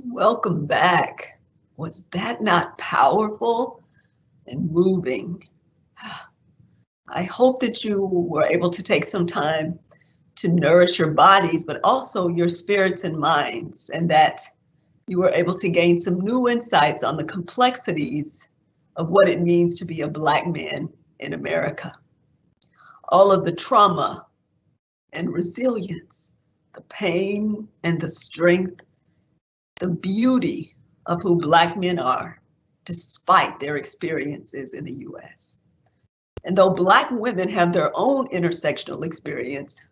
Welcome back. Was that not powerful and moving? I hope that you were able to take some time to nourish your bodies, but also your spirits and minds, and that you were able to gain some new insights on the complexities of what it means to be a Black man in America. All of the trauma and resilience, the pain and the strength, the beauty of who Black men are, despite their experiences in the US. And though Black women have their own intersectional experience,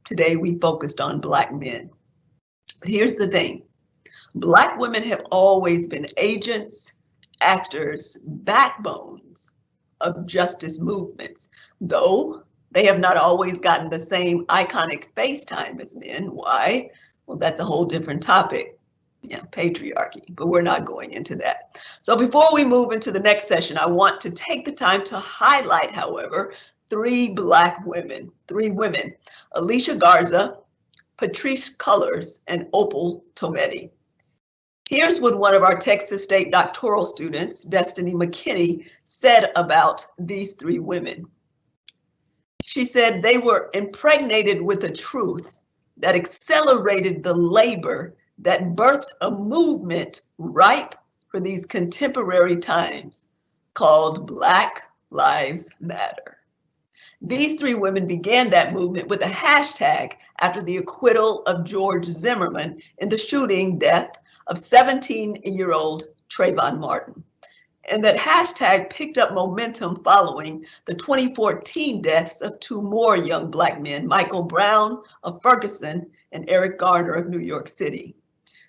today we focused on Black men. But here's the thing, Black women have always been agents, actors, backbones of justice movements, though they have not always gotten the same iconic face time as men. Why? Well, that's a whole different topic. Yeah, patriarchy, but we're not going into that. So before we move into the next session, I want to take the time to highlight, however, three women, Alicia Garza, Patrisse Cullors, and Opal Tometi. Here's what one of our Texas State doctoral students, Destiny McKinney, said about these three women. She said they were impregnated with a truth that accelerated the labor that birthed a movement ripe for these contemporary times called Black Lives Matter. These three women began that movement with a hashtag after the acquittal of George Zimmerman in the shooting death of 17-year-old Trayvon Martin. And that hashtag picked up momentum following the 2014 deaths of two more young Black men, Michael Brown of Ferguson and Eric Garner of New York City.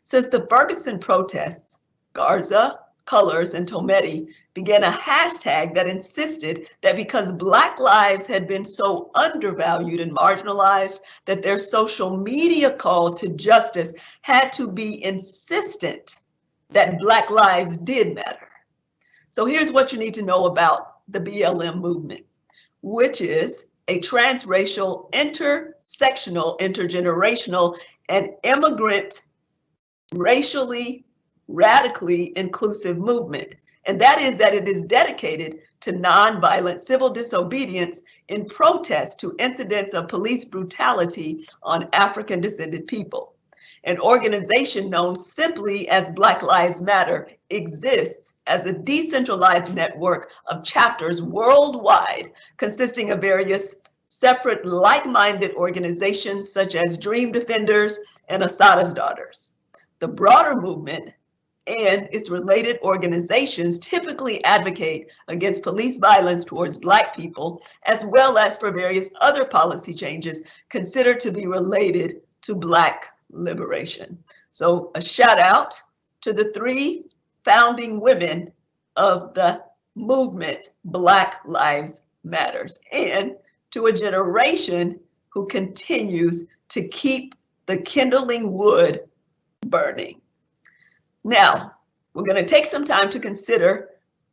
Since the Ferguson protests, Garza, Cullors, and Tometi began a hashtag that insisted that because Black lives had been so undervalued and marginalized, that their social media call to justice had to be insistent that Black lives did matter. So here's what you need to know about the BLM movement, which is a transracial, intersectional, intergenerational, and immigrant racially, radically inclusive movement. And that it is dedicated to nonviolent civil disobedience in protest to incidents of police brutality on African descended people. An organization known simply as Black Lives Matter exists as a decentralized network of chapters worldwide consisting of various separate like-minded organizations such as Dream Defenders and Assata's Daughters. The broader movement and its related organizations typically advocate against police violence towards Black people, as well as for various other policy changes considered to be related to Black liberation. So a shout out to the three founding women of the movement Black Lives Matters, and to a generation who continues to keep the kindling wood burning. Now, we're going to take some time to consider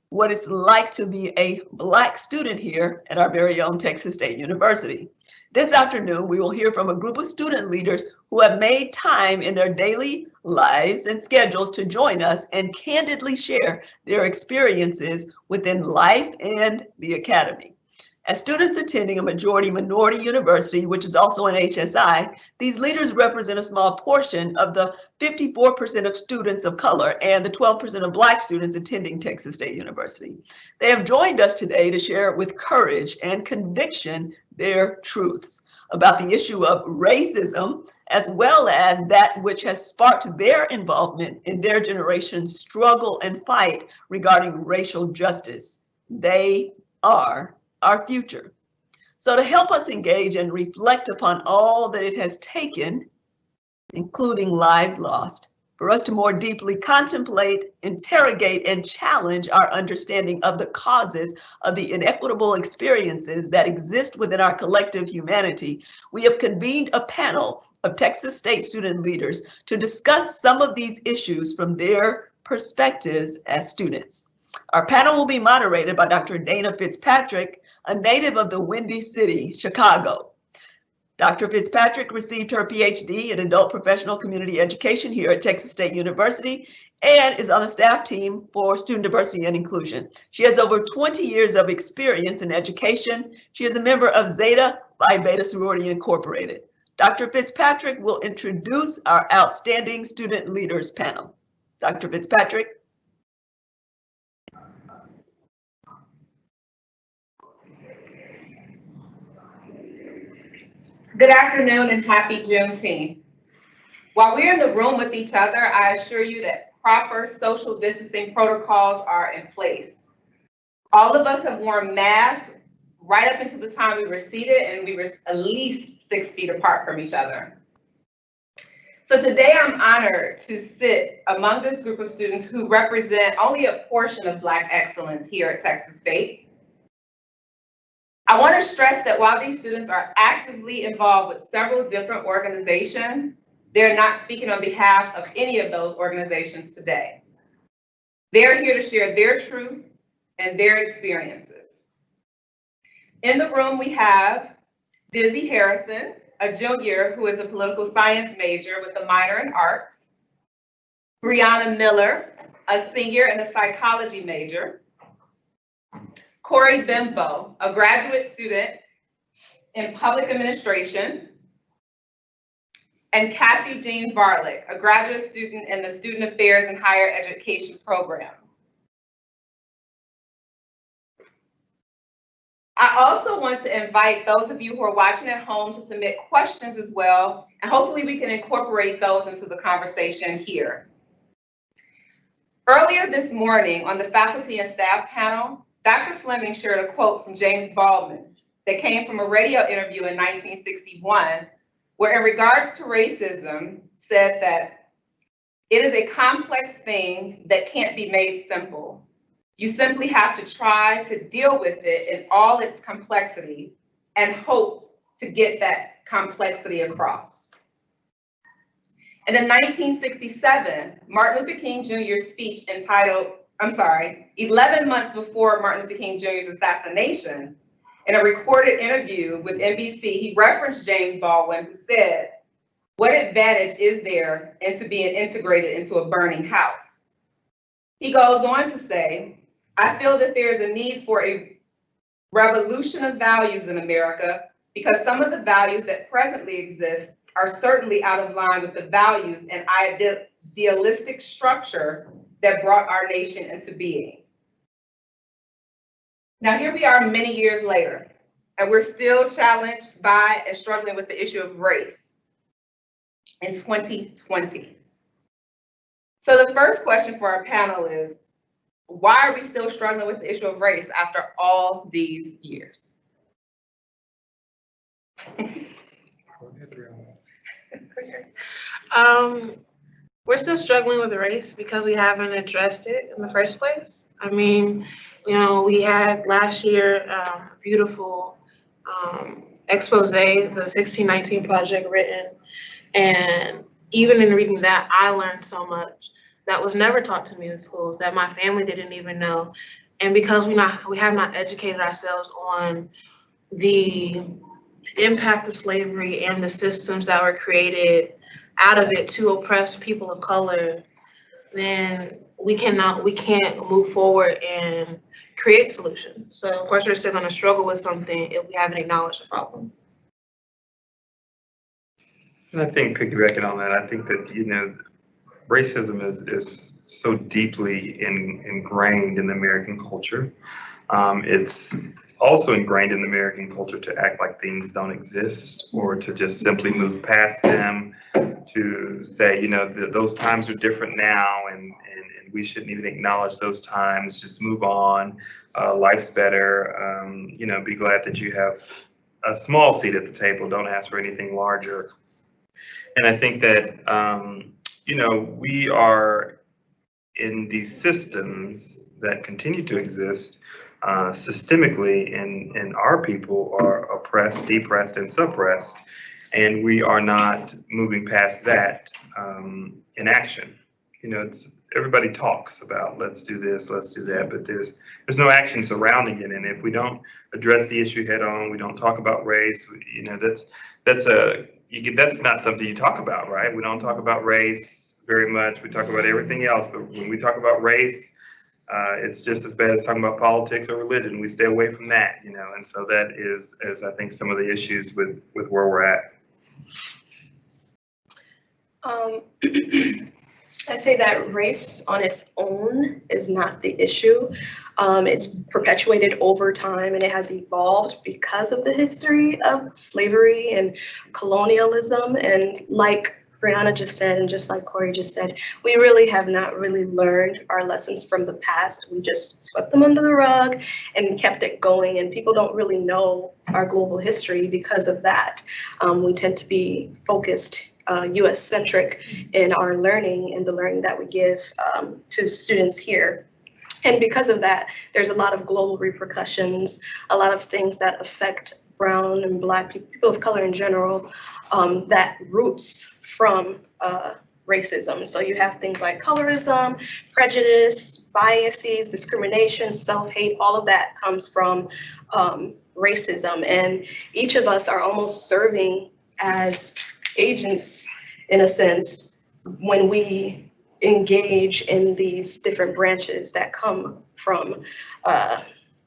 what it's like to be a Black student here at our very own Texas State University. This afternoon, we will hear from a group of student leaders who have made time in their daily lives and schedules to join us and candidly share their experiences within life and the academy. As students attending a majority minority university, which is also an HSI, these leaders represent a small portion of the 54% of students of color and the 12% of Black students attending Texas State University. They have joined us today to share with courage and conviction their truths about the issue of racism, as well as that which has sparked their involvement in their generation's struggle and fight regarding racial justice. They are our future. So to help us engage and reflect upon all that it has taken, including lives lost, for us to more deeply contemplate, interrogate, and challenge our understanding of the causes of the inequitable experiences that exist within our collective humanity, we have convened a panel of Texas State student leaders to discuss some of these issues from their perspectives as students. Our panel will be moderated by Dr. Dana Fitzpatrick, a native of the Windy City, Chicago. Dr. Fitzpatrick received her PhD in adult professional community education here at Texas State University and is on the staff team for student diversity and inclusion. She has over 20 years of experience in education. She is a member of Zeta Phi Beta Sorority Incorporated. Dr. Fitzpatrick will introduce our Outstanding Student Leaders panel. Dr. Fitzpatrick. Good afternoon and happy Juneteenth. While we're in the room with each other, I assure you that proper social distancing protocols are in place. All of us have worn masks right up until the time we were seated, and we were at least 6 feet apart from each other. So today I'm honored to sit among this group of students who represent only a portion of Black excellence here at Texas State. I want to stress that while these students are actively involved with several different organizations, they're not speaking on behalf of any of those organizations today. They're here to share their truth and their experiences. In the room, we have Dizzy Harrison, a junior who is a political science major with a minor in art. Brianna Miller, a senior and a psychology major. Corey Bimbo, a graduate student in public administration. And Kathy Jean Varlick, a graduate student in the Student Affairs and Higher Education program. I also want to invite those of you who are watching at home to submit questions as well, and hopefully we can incorporate those into the conversation here. Earlier this morning on the faculty and staff panel, Dr. Fleming shared a quote from James Baldwin that came from a radio interview in 1961, where in regards to racism, said that it is a complex thing that can't be made simple. You simply have to try to deal with it in all its complexity and hope to get that complexity across. And in 1967, Martin Luther King Jr.'s speech entitled, 11 months before Martin Luther King Jr.'s assassination, in a recorded interview with NBC, he referenced James Baldwin, who said, "What advantage is there into being integrated into a burning house?" He goes on to say, "I feel that there is a need for a revolution of values in America because some of the values that presently exist are certainly out of line with the values and idealistic structure that brought our nation into being." Now, here we are many years later, and we're still challenged by and struggling with the issue of race in 2020. So the first question for our panel is, why are we still struggling with the issue of race after all these years? We're still struggling with race because we haven't addressed it in the first place. I mean, you know, we had last year a beautiful expose, the 1619 Project written, and even in reading that, I learned so much that was never taught to me in schools, that my family didn't even know. And because we have not educated ourselves on the impact of slavery and the systems that were created out of it to oppress people of color, then we can't move forward and create solutions. So of course we're still going to struggle with something if we haven't acknowledged the problem. And I think piggybacking on that, I think that, you know, racism is so deeply ingrained in the American culture. It's also ingrained in the American culture to act like things don't exist or to just simply move past them, to say, you know, those times are different now and we shouldn't even acknowledge those times, just move on, life's better, you know, be glad that you have a small seat at the table, don't ask for anything larger. And I think that, you know, we are in these systems that continue to exist systemically, and our people are oppressed, depressed, and suppressed, and we are not moving past that in action. You know, everybody talks about let's do this, let's do that, but there's no action surrounding it. And if we don't address the issue head on, we don't talk about race, you know, that's not something you talk about, right? We don't talk about race very much. We talk about everything else, but when we talk about race, it's just as bad as talking about politics or religion. We stay away from that, and so that is I think some of the issues with where we're at. I say that race on its own is not the issue. It's perpetuated over time and it has evolved because of the history of slavery and colonialism. And like Brianna just said, and just like Corey just said, we really have not really learned our lessons from the past. We just swept them under the rug and kept it going. And people don't really know our global history because of that. We tend to be focused US-centric in our learning and the learning that we give to students here. And because of that, there's a lot of global repercussions, a lot of things that affect brown and Black people of color in general, that roots from racism. So you have things like colorism, prejudice, biases, discrimination, self-hate, all of that comes from racism. And each of us are almost serving as agents, in a sense, when we engage in these different branches that come from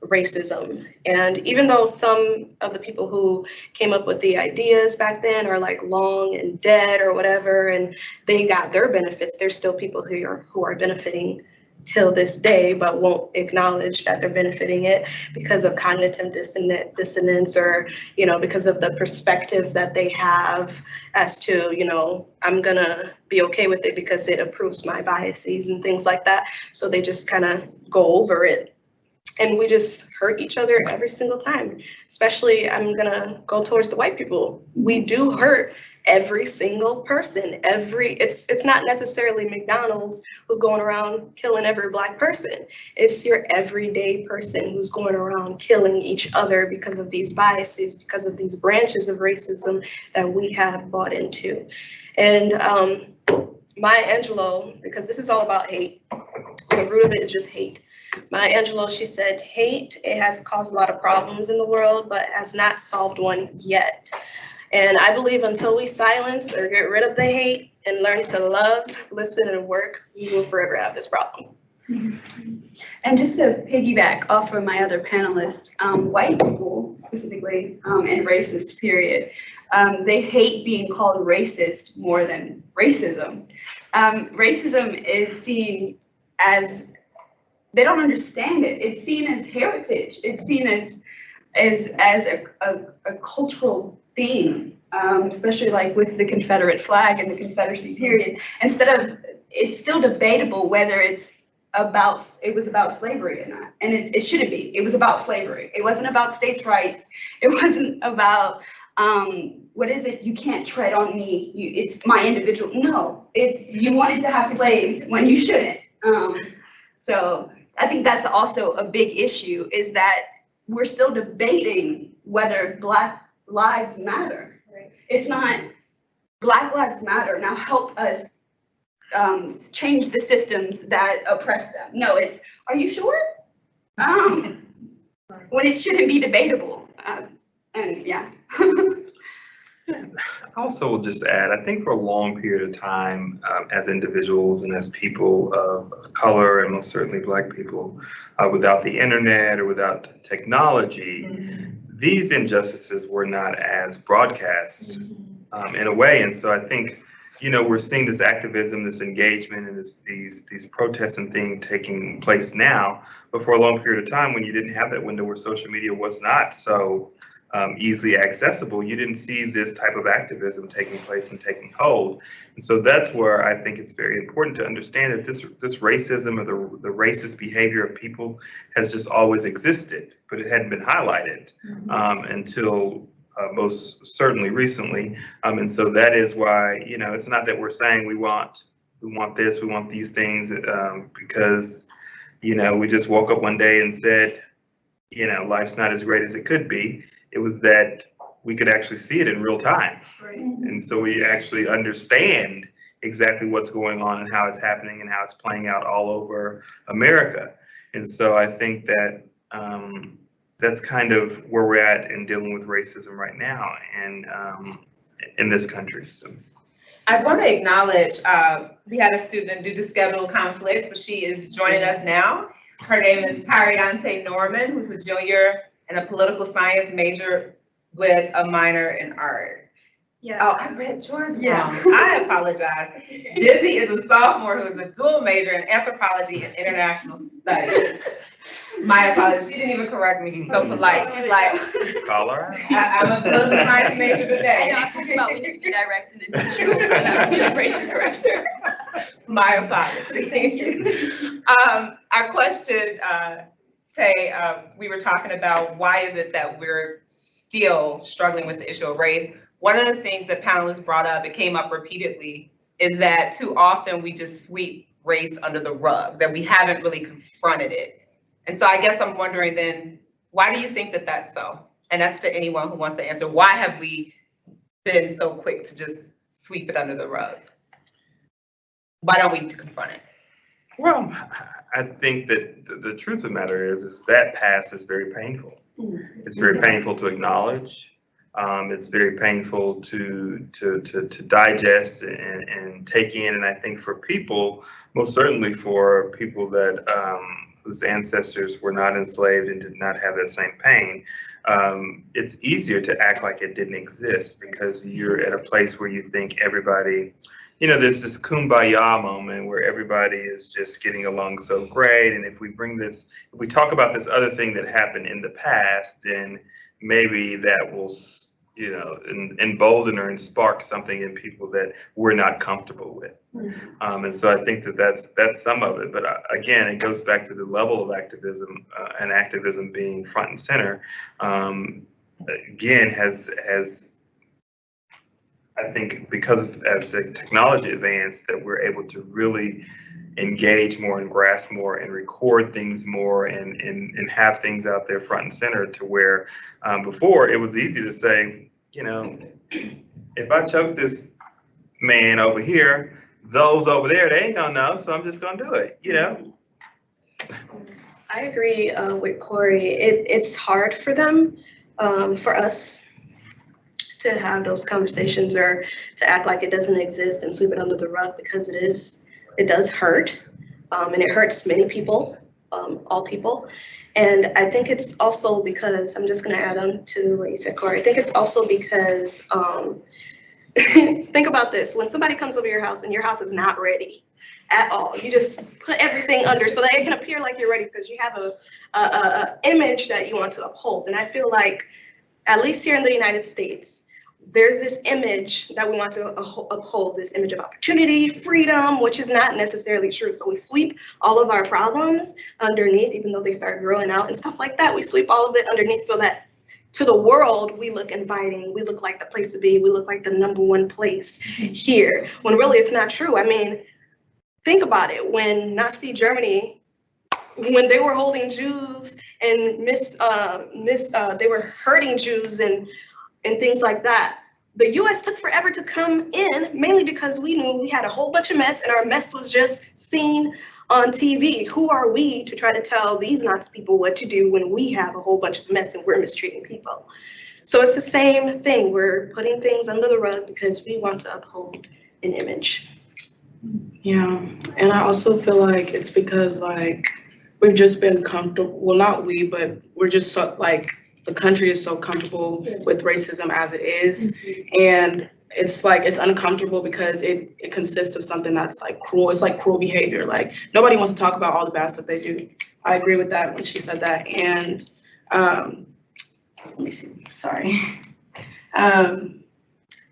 racism. And even though some of the people who came up with the ideas back then are like long and dead or whatever, and they got their benefits, there's still people who are benefiting till this day, but won't acknowledge that they're benefiting it because of cognitive dissonance or, because of the perspective that they have as to, I'm gonna be okay with it because it approves my biases and things like that. So they just kind of go over it. And we just hurt each other every single time. Especially, I'm gonna go towards the white people. We do hurt every single person. It's not necessarily McDonald's who's going around killing every Black person. It's your everyday person who's going around killing each other because of these biases, because of these branches of racism that we have bought into. And Maya Angelou, because this is all about hate, the root of it is just hate. Maya Angelou, she said, hate, it has caused a lot of problems in the world, but has not solved one yet. And I believe until we silence or get rid of the hate and learn to love, listen, and work, we will forever have this problem. And just to piggyback off of my other panelist, white people specifically, and racist period, they hate being called racist more than racism. Racism is seen as, they don't understand it. It's seen as heritage. It's seen as a cultural theme, especially like with the Confederate flag and the Confederacy period. It's still debatable whether it was about slavery or not. And it shouldn't be. It was about slavery. It wasn't about states' rights. It wasn't about, what is it? You can't tread on me. It's my individual. No, it's you wanted to have slaves when you shouldn't. So I think that's also a big issue, is that we're still debating whether Black lives matter. Right. It's not Black lives matter. Now help us change the systems that oppress them. No, it's, are you sure? When it shouldn't be debatable. And yeah. I also will just add, I think for a long period of time, as individuals and as people of color, and most certainly Black people, without the internet or without technology, these injustices were not as broadcast in a way. And so I think, we're seeing this activism, this engagement, and these protests and things taking place now. But for a long period of time, when you didn't have that window where social media was not so easily accessible, you didn't see this type of activism taking place and taking hold. And so that's where I think it's very important to understand that this racism or the racist behavior of people has just always existed, but it hadn't been highlighted until most certainly recently. And so that is why, it's not that we're saying we want this, we want these things, because, we just woke up one day and said, life's not as great as it could be. It was that we could actually see it in real time. Right. And so we actually understand exactly what's going on and how it's happening and how it's playing out all over America. And so I think that, that's kind of where we're at in dealing with racism right now, and in this country. So. I want to acknowledge, we had a student due to schedule conflicts, but she is joining us now. Her name is Tyriante Norman, who's a junior and a political science major with a minor in art. Yeah. Oh, I read yours Yeah. wrong. I apologize. Dizzy is a sophomore who is a dual major in anthropology and international studies. My apologies. She didn't even correct me. She's so polite. She's like, Call her out. I'm a political science major I know, today. I'm talking about when you redirect and intentional, and I was afraid to correct her. My apologies. Thank you. Our question, Tay, we were talking about why is it that we're still struggling with the issue of race? One of the things that panelists brought up, it came up repeatedly, is that too often we just sweep race under the rug, that we haven't really confronted it. And so I guess I'm wondering then, why do you think that that's so? And that's to anyone who wants to answer. Why have we been so quick to just sweep it under the rug? Why don't we confront it? Well, I think that the truth of the matter is that past is very painful. It's very painful to acknowledge. It's very painful to digest and take in. And I think for people, most certainly for people that whose ancestors were not enslaved and did not have that same pain, it's easier to act like it didn't exist because you're at a place where you think everybody, you know, there's this kumbaya moment where everybody is just getting along so great. And if we talk about this other thing that happened in the past, then maybe that will, you know, embolden or spark something in people that we're not comfortable with. And so I think that that's some of it. But again, it goes back to the level of activism and activism being front and center. Again, has I think because as the technology advanced, that we're able to really engage more and grasp more and record things more and have things out there front and center to where before it was easy to say, you know, if I choke this man over here, those over there, they ain't gonna know, so I'm just gonna do it, you know? I agree with Corey. It's hard for them, for us to have those conversations or to act like it doesn't exist and sweep it under the rug because it does hurt, and it hurts many people, all people. And I think it's also because, I'm just gonna add on to what you said, Corey, I think it's also because, think about this, when somebody comes over your house and your house is not ready at all, you just put everything under so that it can appear like you're ready because you have a image that you want to uphold. And I feel like, at least here in the United States, there's this image that we want to uphold, this image of opportunity, freedom, which is not necessarily true. So we sweep all of our problems underneath, even though they start growing out and stuff like that. We sweep all of it underneath so that to the world, we look inviting, we look like the place to be, we look like the #1 place here, when really it's not true. I mean, think about it. When Nazi Germany, when they were holding Jews and they were hurting Jews and things like that, the US took forever to come in, mainly because we knew we had a whole bunch of mess and our mess was just seen on TV. Who are we to try to tell these Nazi people what to do when we have a whole bunch of mess and we're mistreating people? So it's the same thing. We're putting things under the rug because we want to uphold an image. Yeah, and I also feel like it's because like we've just been comfortable, well, not we, but we're just so like, the country is so comfortable with racism as it is. And it's like, it's uncomfortable because it consists of something that's like cruel. It's like cruel behavior. Like nobody wants to talk about all the bad stuff they do. I agree with that when she said that. And let me see, sorry.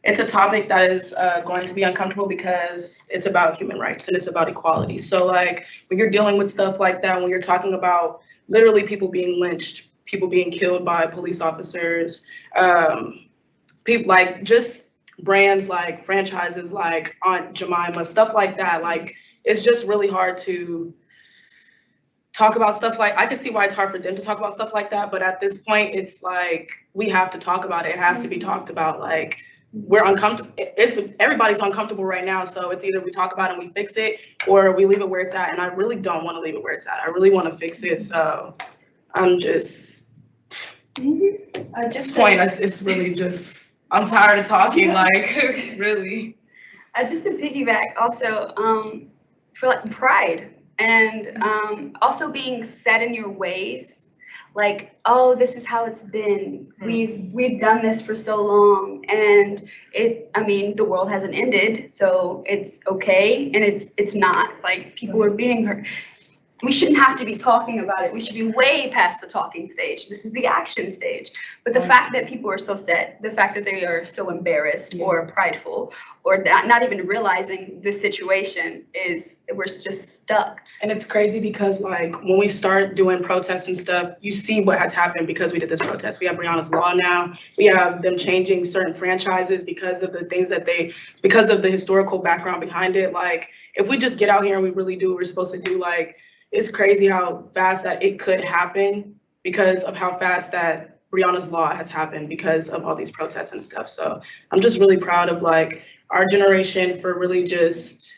It's a topic that is going to be uncomfortable because it's about human rights and it's about equality. So like when you're dealing with stuff like that, when you're talking about literally people being lynched, people being killed by police officers, people like just brands like franchises like Aunt Jemima, stuff like that. Like it's just really hard to talk about stuff like, I can see why it's hard for them to talk about stuff like that, but at this point it's like we have to talk about it. It has to be talked about. Like we're uncomfortable. Everybody's uncomfortable right now, so it's either we talk about it and we fix it or we leave it where it's at. And I really don't want to leave it where it's at. I really want to fix it. So I'm just At this point, it's really just, I'm tired of talking, like, really. Just to piggyback, also, for like pride and also being set in your ways, like, oh, this is how it's been. We've done this for so long, and the world hasn't ended, so it's okay, and it's not. Like, people are being hurt. We shouldn't have to be talking about it. We should be way past the talking stage. This is the action stage. But the fact that people are so set, the fact that they are so embarrassed or prideful or not even realizing the situation we're just stuck. And it's crazy because like when we start doing protests and stuff, you see what has happened because we did this protest. We have Breonna's Law now. We have them changing certain franchises because of the things because of the historical background behind it. Like if we just get out here and we really do what we're supposed to do, like it's crazy how fast that it could happen because of how fast that Breonna's Law has happened because of all these protests and stuff. So I'm just really proud of like our generation for really just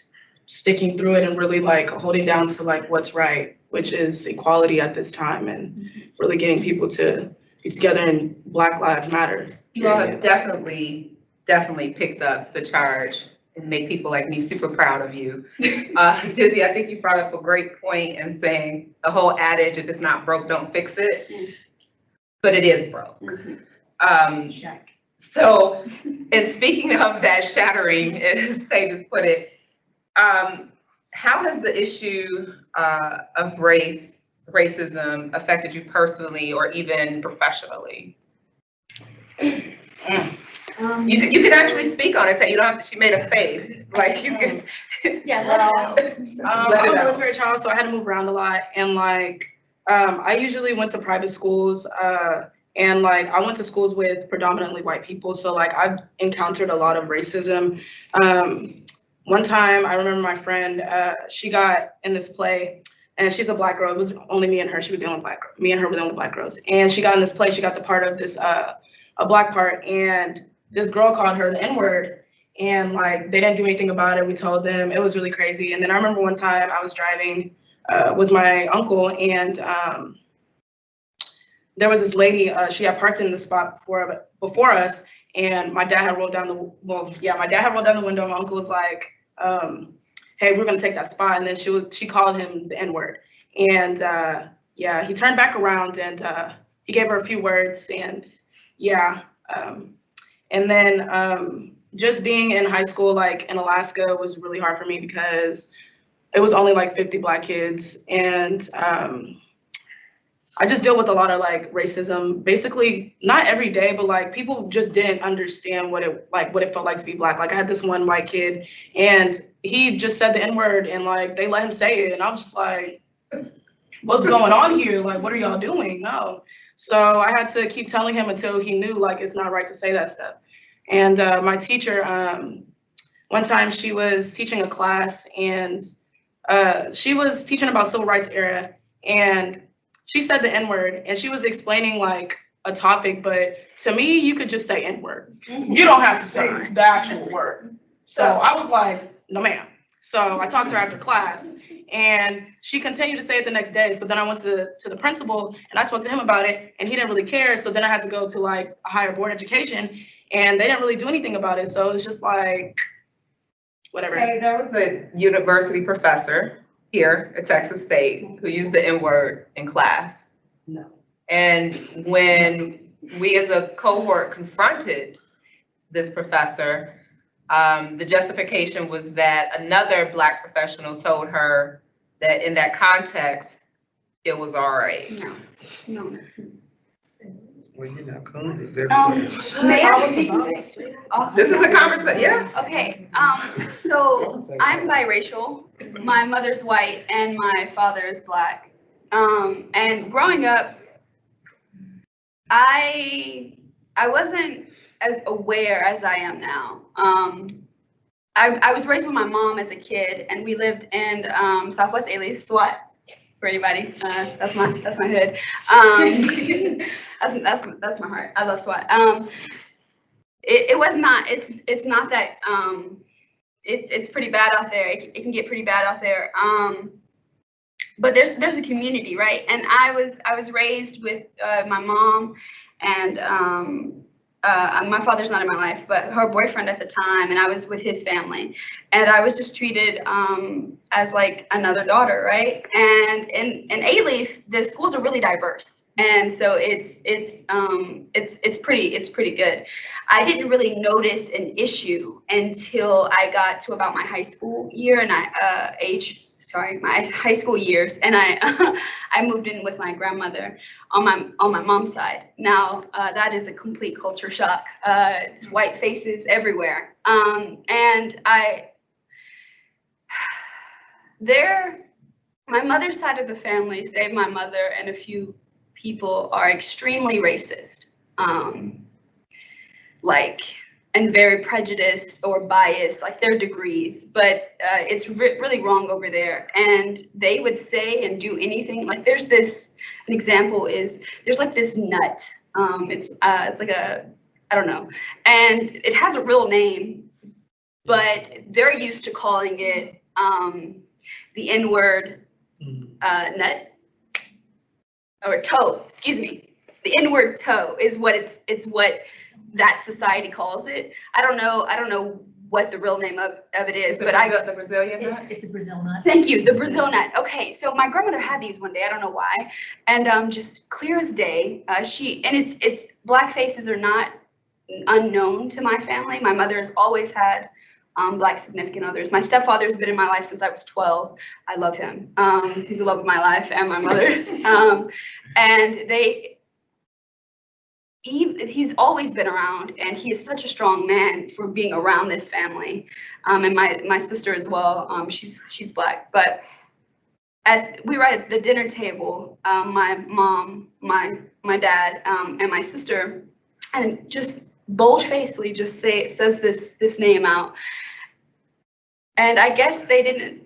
sticking through it and really like holding down to like what's right, which is equality at this time and really getting people to be together in Black Lives Matter. You all have definitely picked up the charge and make people like me super proud of you. Dizzy, I think you brought up a great point in saying the whole adage, if it's not broke, don't fix it. But it is broke. So, and speaking of that shattering, as Tay just put it, how has the issue of racism affected you personally or even professionally? You can actually speak on it. Say you don't have to. She made a face. Like you can. Yeah, let it out. I'm a military child, so I had to move around a lot. And like, I usually went to private schools, and like I went to schools with predominantly white people. So like I've encountered a lot of racism. One time, I remember my friend. She got in this play, and she's a Black girl. It was only me and her. She was the only Black girl. Me and her were the only Black girls. And she got in this play. She got the part of this a Black part, and this girl called her the N-word, and like they didn't do anything about it. We told them. It was really crazy. And then I remember one time I was driving with my uncle, and there was this lady. She had parked in the spot before us, and my dad had rolled down the window. My uncle was like, "Hey, we're gonna take that spot," and then she called him the N-word, and he turned back around and he gave her a few words, and and then just being in high school, like in Alaska, was really hard for me because it was only like 50 Black kids. And I just deal with a lot of like racism, basically not every day, but like people just didn't understand what it felt like to be Black. Like I had this one white kid and he just said the N-word and like they let him say it. And I was just like, what's going on here? Like, what are y'all doing? No. So I had to keep telling him until he knew like it's not right to say that stuff. And my teacher, one time she was teaching a class and she was teaching about civil rights era and she said the N-word and she was explaining like a topic, but to me, you could just say N-word. You don't have to say the actual word. So I was like, no ma'am. So I talked to her after class and she continued to say it the next day. So then I went to the principal and I spoke to him about it and he didn't really care. So then I had to go to like a higher board education and they didn't really do anything about it. So it was just like, whatever. Say there was a university professor here at Texas State who used the N-word in class. No. And when we as a cohort confronted this professor, the justification was that another Black professional told her that in that context, it was all right. No. Well, you know, cones is everywhere. May I speak? This is a conversation, yeah. Okay, so I'm biracial. My mother's white and my father is Black. And growing up, I wasn't as aware as I am now. I was raised with my mom as a kid, and we lived in Southwest Alias, SWAT. For anybody, that's my hood. That's my heart. I love SWAT. It was not. It's not that. It's pretty bad out there. It can get pretty bad out there. but there's a community, right? And I was raised with my mom and my father's not in my life, but her boyfriend at the time, and I was with his family, and I was just treated as like another daughter, right? And in Alief, the schools are really diverse, and so it's pretty good. I didn't really notice an issue until I got to about my high school year, and my high school years, and I moved in with my grandmother on my mom's side. Now that is a complete culture shock. It's white faces everywhere, and my mother's side of the family, save my mother and a few people, are extremely racist, and very prejudiced or biased, like their degrees, but it's really wrong over there. And they would say and do anything. Like an example is, there's like this nut. It's like I don't know. And it has a real name, but they're used to calling it the N-word nut, or toe, excuse me. The N-word toe is what it's what that society calls it. I don't know what the real name of it is, but the Brazilian nut? It's a Brazil nut. Thank you, the Brazil nut. Okay, so my grandmother had these one day, I don't know why, and just clear as day, it's black faces are not unknown to my family. My mother has always had Black significant others. My stepfather's been in my life since I was 12. I love him. He's the love of my life and my mother's. And he's always been around, and he is such a strong man for being around this family. And my sister as well, she's Black. But we were at the dinner table, my mom, my dad, and my sister, and just bold-facedly just says this name out. And I guess they didn't,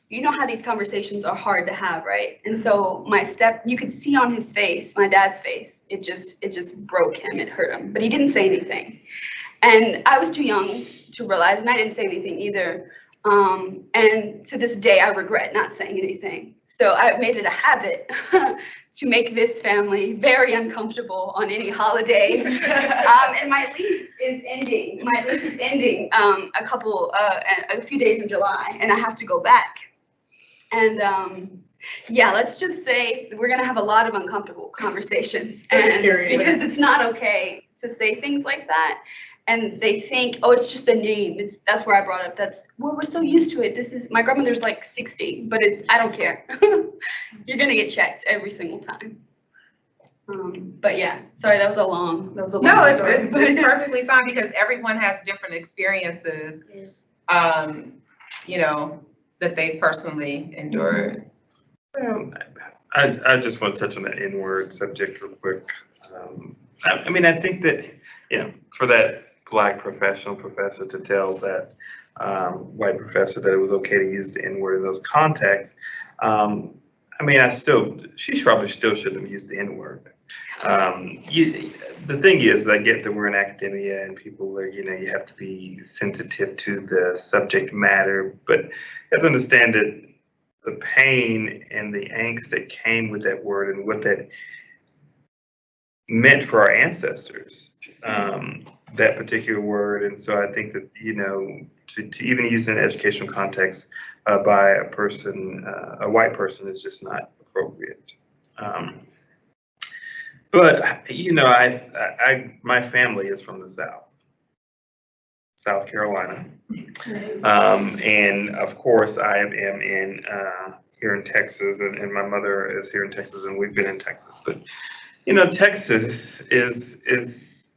you know how these conversations are hard to have, right? And so you could see on his face, my dad's face, it just broke him, it hurt him, but he didn't say anything. And I was too young to realize, and I didn't say anything either. And to this day, I regret not saying anything. So I made it a habit to make this family very uncomfortable on any holiday. And my lease is ending. A few days in July, and I have to go back. And yeah, let's just say we're gonna have a lot of uncomfortable conversations, and because it's not okay to say things like that. And they think, oh, it's just a name. That's where I brought up. We're so used to it. My grandmother's like 60, but I don't care. You're gonna get checked every single time. But yeah, sorry, that was a long No, story. it's perfectly fine, because everyone has different experiences, that they personally endured. Well, I just want to touch on that N-word subject real quick. I think that, for that Black professor to tell that white professor that it was okay to use the N-word in those contexts, she probably still shouldn't have used the N-word. The thing is, I get that we're in academia and people are, you have to be sensitive to the subject matter, but you have to understand that the pain and the angst that came with that word and what that meant for our ancestors, that particular word. And so I think that, to even use in an educational context by a person, a white person, is just not appropriate. But, my family is from the South Carolina. And of course I am in here in Texas, and my mother is here in Texas, and we've been in Texas. But, Texas is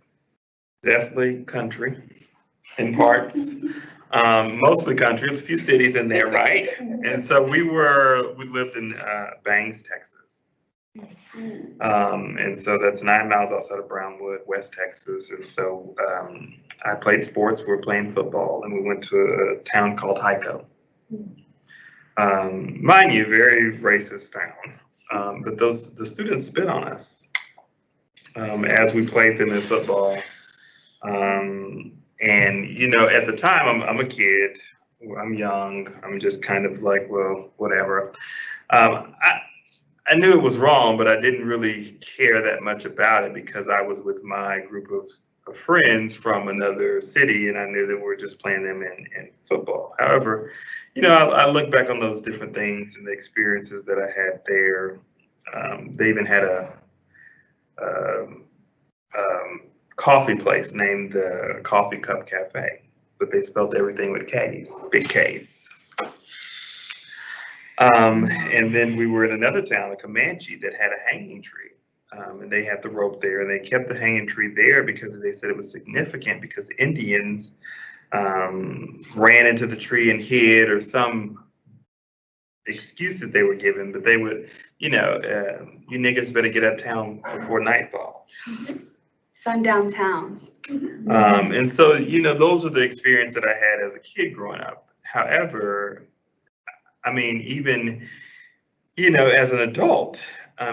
definitely country in parts. Mostly country, a few cities in there, right? And so we lived in Bangs, Texas. And so that's 9 miles outside of Brownwood, West Texas. And so I played sports. We were playing football, and we went to a town called Hyco. Mind you, very racist town. But the students spit on us as we played them in football. And at the time, I'm a kid. I'm young. I'm just kind of like, well, whatever. I knew it was wrong, but I didn't really care that much about it because I was with my group of friends from another city, and I knew that we were just playing them in football. However, I look back on those different things and the experiences that I had there. They even had a um, coffee place named the Coffee Cup Cafe, but they spelled everything with K's, big K's. And then we were in another town, a Comanche, that had a hanging tree. And they had the rope there, and they kept the hanging tree there because they said it was significant because Indians ran into the tree and hid, or some excuse that they were given, but they would, you niggas better get uptown before nightfall. Sundown towns. And so, those are the experience that I had as a kid growing up. However, I mean, even, as an adult,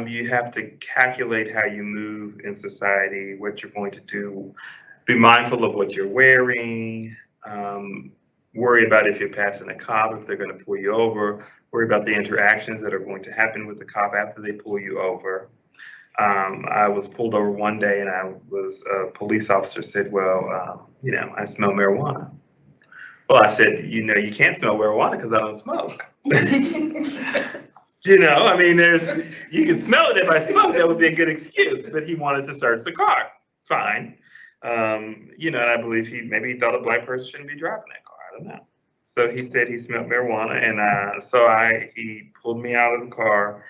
you have to calculate how you move in society, what you're going to do, be mindful of what you're wearing, worry about if you're passing a cop, if they're going to pull you over, worry about the interactions that are going to happen with the cop after they pull you over. I was pulled over one day and a police officer said, well, I smell marijuana. Well, I said, you can't smell marijuana because I don't smoke. I mean, you can smell it if I smoke, that would be a good excuse, but he wanted to search the car. Fine. And I believe maybe he thought a black person shouldn't be driving that car. I don't know. So he said he smelled marijuana, and he pulled me out of the car,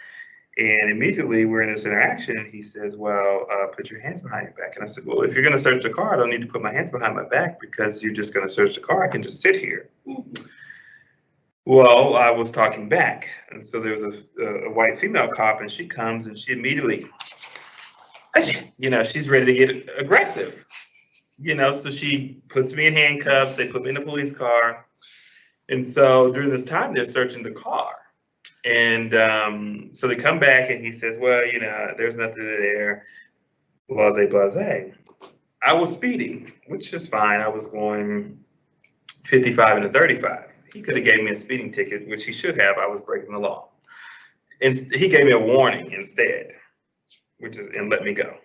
and immediately we're in this interaction, and he says, well, put your hands behind your back. And I said, well, if you're gonna search the car, I don't need to put my hands behind my back because you're just gonna search the car. I can just sit here. Well, I was talking back, and so there was a white female cop, and she comes, and she immediately, she's ready to get aggressive. So she puts me in handcuffs, they put me in the police car, and so during this time, they're searching the car. And so they come back, and he says, well, there's nothing there, blase, blase. I was speeding, which is fine. I was going 55 and a 35. He could have gave me a speeding ticket, which he should have. I was breaking the law. And he gave me a warning instead, and let me go.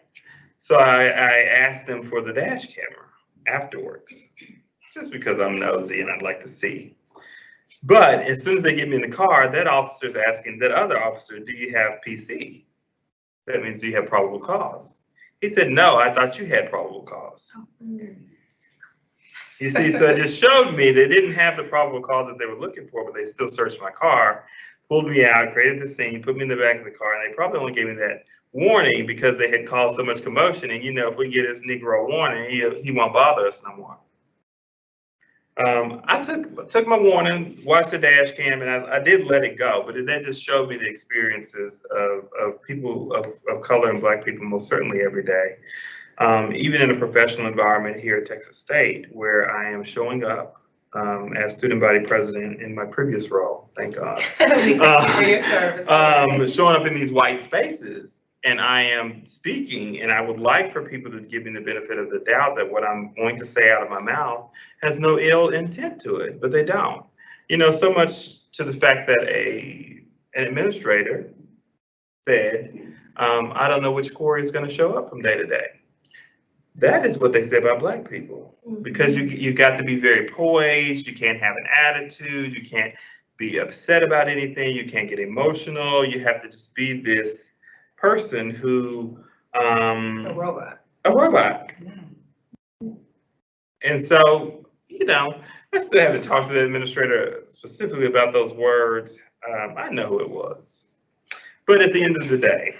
So I asked them for the dash camera afterwards, just because I'm nosy and I'd like to see. But as soon as they get me in the car, that officer's asking that other officer, do you have PC? That means, do you have probable cause? He said, no, I thought you had probable cause. You see, so it just showed me they didn't have the probable cause that they were looking for, but they still searched my car, pulled me out, created the scene, put me in the back of the car, and they probably only gave me that warning because they had caused so much commotion. And if we get this Negro warning, he won't bother us no more. I took my warning, watched the dash cam, and I did let it go, but that just showed me the experiences of people of color and Black people most certainly every day. Even in a professional environment here at Texas State, where I am showing up as student body president in my previous role, thank God. Showing up in these white spaces, and I am speaking, and I would like for people to give me the benefit of the doubt that what I'm going to say out of my mouth has no ill intent to it, but they don't. So much to the fact that an administrator said, I don't know which Corey is going to show up from day to day. That is what they say about Black people, because you got to be very poised. You can't have an attitude. You can't be upset about anything. You can't get emotional. You have to just be this person who A robot. And so, I still haven't talked to the administrator specifically about those words. I know who it was. But at the end of the day,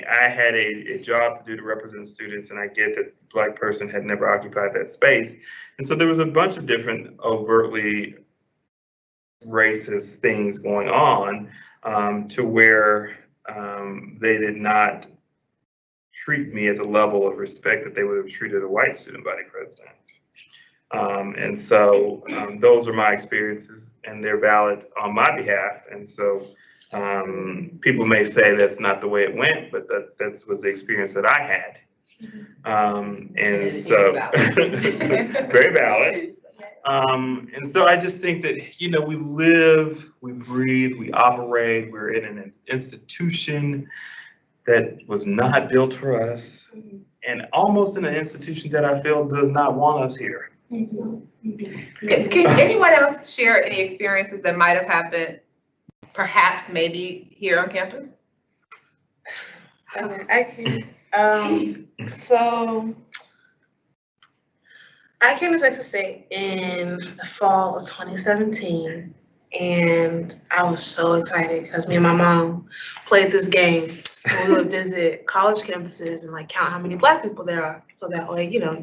I had a job to do to represent students, and I get that the Black person had never occupied that space. And so there was a bunch of different overtly racist things going on to where they did not treat me at the level of respect that they would have treated a white student body president. And so those are my experiences, and they're valid on my behalf. And so people may say that's not the way it went, but that was the experience that I had. And so, very valid. And so I just think that, you know, we live, we breathe, we operate, we're in an institution that was not built for us, and almost in an institution that I feel does not want us here. Can anyone else share any experiences that might have happened, perhaps maybe here on campus? Okay, I can. So I came to Texas State in the fall of 2017, and I was so excited because me and my mom played this game. We would visit college campuses and like count how many Black people there are, so that way you know.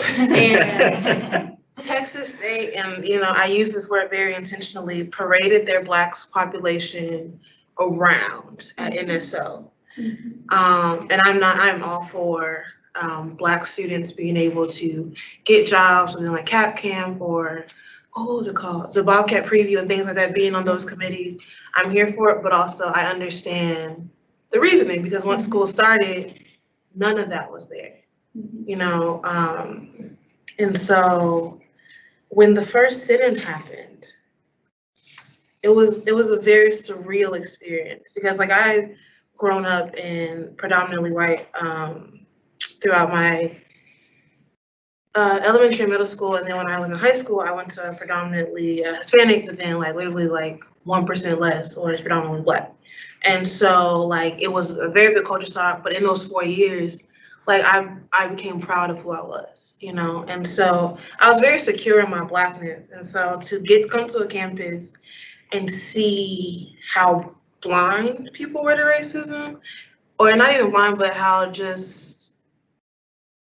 And Texas State, and I use this word very intentionally, paraded their Black population around at NSO. And I'm all for Black students being able to get jobs within like Cap Camp or what was it called? The Bobcat Preview and things like that, being on those committees. I'm here for it, but also I understand the reasoning, because once school started, none of that was there, and so when the first sit-in happened, it was a very surreal experience, because like I've grown up in predominantly white throughout my elementary and middle school, and then when I was in high school, I went to a predominantly Hispanic, but then like literally like 1% less was predominantly Black. And so like it was a very big culture shock, but in those 4 years, like I became proud of who I was, and so I was very secure in my Blackness. And so to come to a campus and see how blind people were to racism, or not even blind, but how just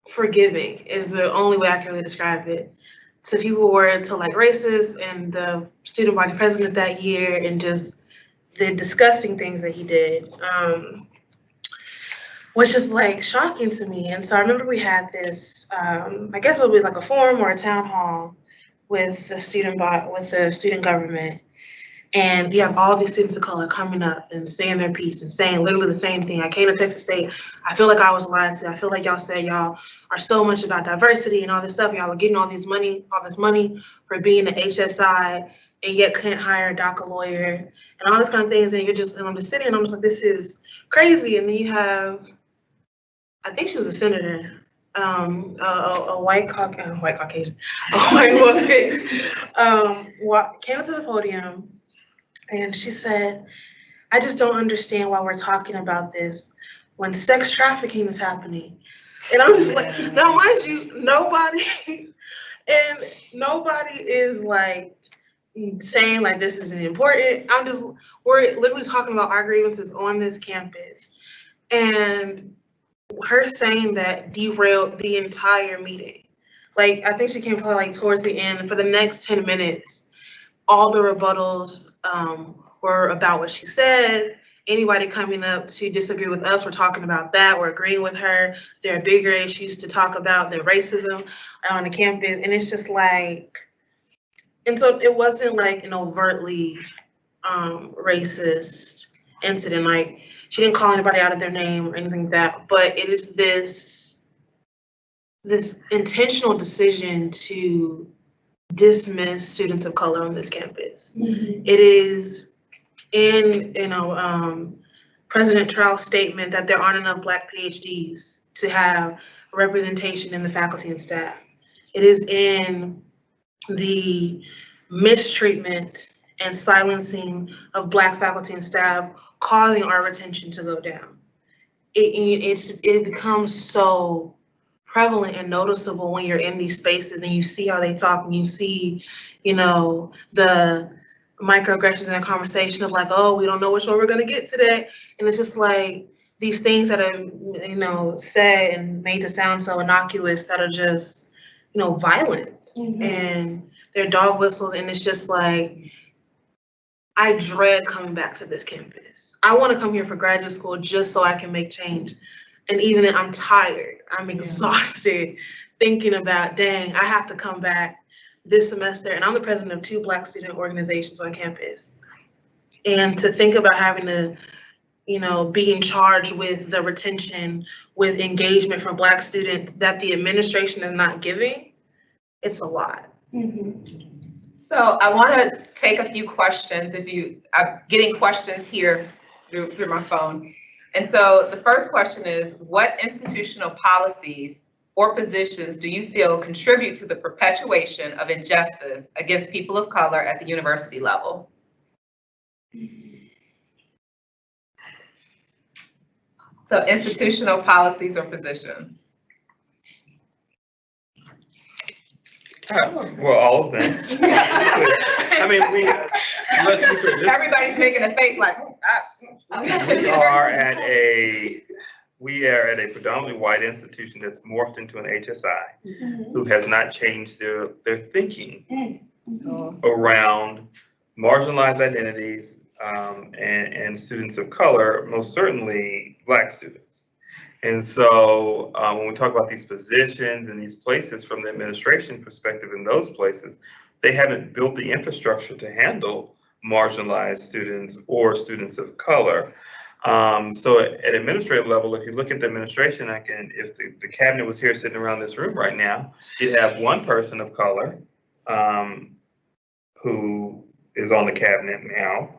forgiving is the only way I can really describe it. So people were to like racist, and the student body president that year, and just the disgusting things that he did was just like shocking to me. And so I remember we had this, I guess it would be like a forum or a town hall with the student government. And you have all these students of color coming up and saying their piece and saying literally the same thing. I came to Texas State, I feel like I was lied to. I feel like y'all said y'all are so much about diversity and all this stuff. Y'all are getting all this money for being an HSI, and yet couldn't hire a DACA lawyer and all this kind of things. And I'm just sitting and I'm just like, this is crazy. And then you have, I think she was a senator, a white Caucasian, a white woman, came to the podium, and she said, I just don't understand why we're talking about this when sex trafficking is happening. And I'm just like, now mind you, nobody is like saying like this isn't important. We're literally talking about our grievances on this campus. And her saying that derailed the entire meeting. Like, I think she came probably like towards the end, and for the next 10 minutes, all the rebuttals were about what she said. Anybody coming up to disagree with us, we're talking about that, we're agreeing with her. There are bigger issues to talk about than racism on the campus. And it's just like, and so it wasn't like an overtly racist incident. Like, she didn't call anybody out of their name or anything like that, but it is this intentional decision to dismiss students of color on this campus. Mm-hmm. It is in, President Traut's statement that there aren't enough Black PhDs to have representation in the faculty and staff. It is in the mistreatment and silencing of Black faculty and staff causing our retention to go down. It becomes so prevalent and noticeable when you're in these spaces and you see how they talk, and you see, the microaggressions in the conversation of like, oh, we don't know which one we're gonna get today. And it's just like these things that are, said and made to sound so innocuous that are just, violent. Mm-hmm. And they're dog whistles, and it's just like, I dread coming back to this campus. I want to come here for graduate school just so I can make change. And even then, I'm tired. I'm exhausted thinking about, dang, I have to come back this semester. And I'm the president of 2 Black student organizations on campus. And to think about having to, being charged with the retention, with engagement from Black students that the administration is not giving, it's a lot. So I want to take a few questions I'm getting questions here through my phone. And so the first question is, what institutional policies or positions do you feel contribute to the perpetuation of injustice against people of color at the university level? So institutional policies or positions. Well, all of them. I mean, let's be clear. Everybody's making a face like, We are at a predominantly white institution that's morphed into an HSI, who has not changed their thinking around marginalized identities and students of color, most certainly Black students. And so when we talk about these positions and these places from the administration perspective in those places, they haven't built the infrastructure to handle marginalized students or students of color. So at administrative level, if you look at the administration, if the cabinet was here sitting around this room right now, you'd have one person of color who is on the cabinet now,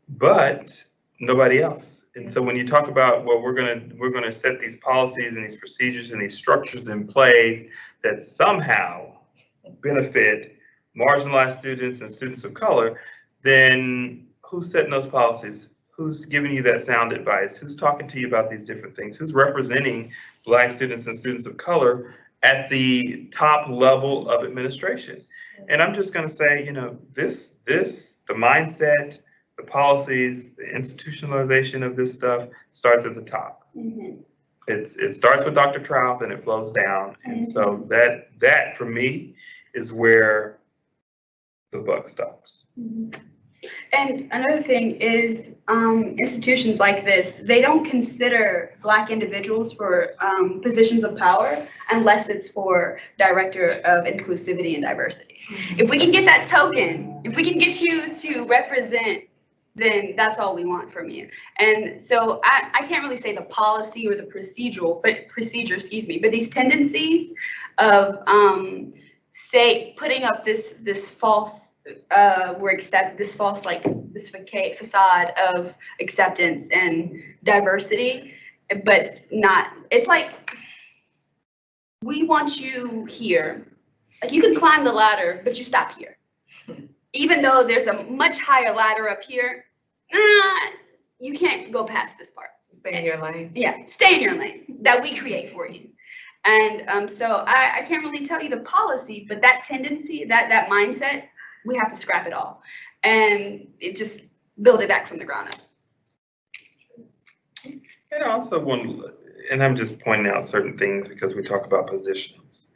but nobody else. And so when you talk about, well, we're gonna set these policies and these procedures and these structures in place that somehow benefit marginalized students and students of color, then who's setting those policies? Who's giving you that sound advice? Who's talking to you about these different things? Who's representing Black students and students of color at the top level of administration? And I'm just gonna say, you know, the mindset, the policies, the institutionalization of this stuff starts at the top. It starts with Dr. Trout and it flows down. And so that for me is where the buck stops. And another thing is institutions like this, they don't consider Black individuals for positions of power unless it's for Director of Inclusivity and Diversity. If we can get that token, if we can get you to represent, then that's all we want from you. And so I can't really say the policy or the procedure, but these tendencies of putting up this false this facade of acceptance and diversity, but not, it's like, we want you here. Like, you can climb the ladder, but you stop here. Even though there's a much higher ladder up here, you can't go past this part. Stay in your lane. Yeah, stay in your lane that we create for you. And so I can't really tell you the policy, but that tendency, that mindset, we have to scrap it all and just build it back from the ground up. And also and I'm just pointing out certain things because we talk about positions